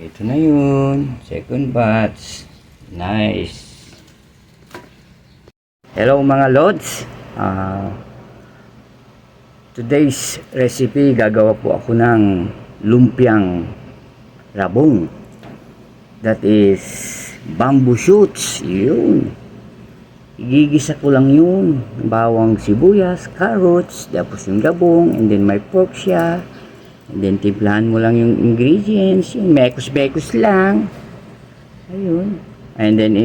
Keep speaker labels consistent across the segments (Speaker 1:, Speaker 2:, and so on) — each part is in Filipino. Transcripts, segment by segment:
Speaker 1: Ito na yun. Second batch. Nice. Hello mga lods. Today's recipe, gagawa po ako ng lumpiang labong. That is bamboo shoots. Yun. Igigisa ko lang yun. Bawang sibuyas, carrots, tapos yung labong, and then may pork siya. And then timplahan mo lang yung ingredients, yung mekos-bekos lang. Ayun. And then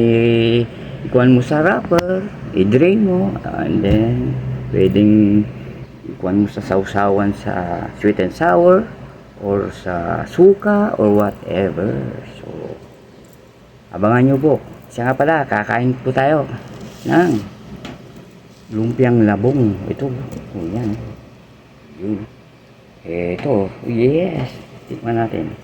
Speaker 1: ikuhan mo sa wrapper, i-drain mo, and then pwedeng ikuhan mo sa sausawan sa sweet and sour or sa suka or whatever. So abangan nyo po. Siya nga pala, kakain po tayo ng lumpiang labong. Ito, yan. Yun. Ito, yes. Tikman natin.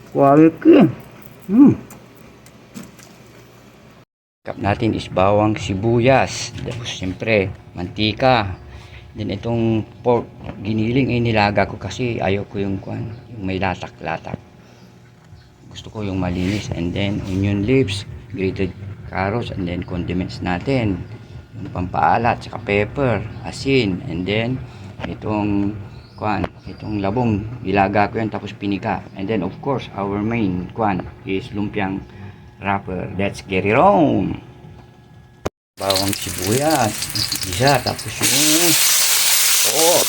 Speaker 1: Quality. Kap natin is bawang sibuyas. Tapos siyempre, mantika. Then itong pork, giniling ay nilaga ko kasi ayaw ko yung may latak-latak. Gusto ko yung malinis. And then onion leaves, grated carrots, and then condiments natin, yung pampaalat, saka pepper, asin, and then itong labong, ilaga ko yan, tapos pinika, and then of course our main is lumpiang wrapper. Let's get it on. Bawang sibuyas, isa, tapos yung pork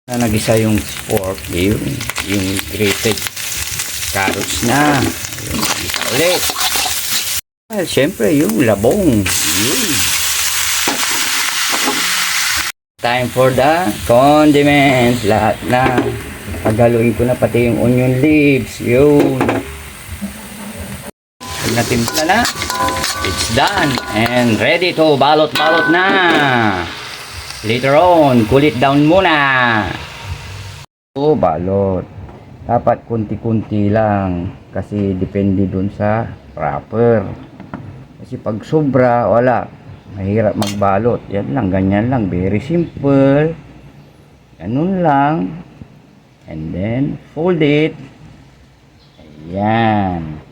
Speaker 1: na nagisa yung pork, yung grated carrots na, yung isa ulit. Siyempre yung labong. Yun. Time for the condiments. Lahat na. Pagaluin ko na pati yung onion leaves. Yun. Pag natimpla na, it's done. And ready to balot-balot na. Later on, cool it down muna. So, balot. Dapat kunti-kunti lang. Kasi depende dun sa wrapper. Kasi pag sobra, wala. Mahirap magbalot. Yan lang, ganyan lang. Very simple. Ganun lang. And then, fold it. Ayan.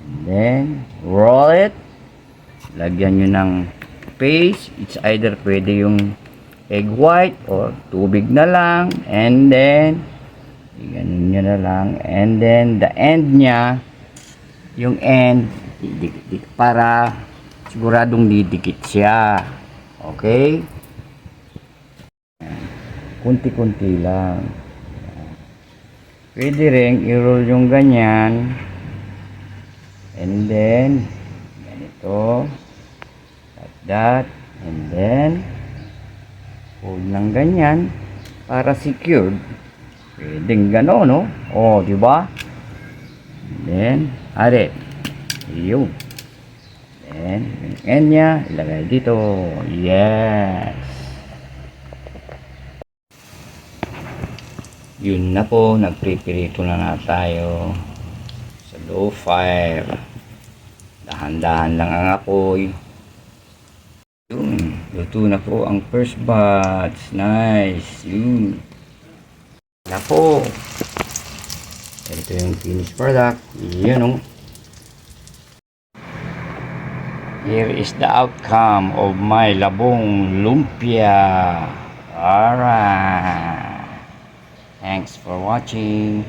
Speaker 1: And then, roll it. Lagyan nyo ng paste. It's either pwede yung egg white or tubig na lang. And then, ganun nyo na lang. And then, the end nya, yung end, para siguradong didikit siya. Okay? Kunti-kunti lang. Pwede rin i-roll yung ganyan. And then ganito. Like that. And then hold ng ganyan para secured. Pwedeng gano'n, no? Oh, di ba? And then, are. Yun. Then, yung end nya, ilagay dito. Yes. Yun na po, nagpipirito na tayo sa low fire. Dahan-dahan lang ang apoy. Yun, luto na po ang first batch. Nice. Yun. Na po. Ito yung finished product. Yun, no? Here is the outcome of my labong lumpia. Alright. Thanks for watching.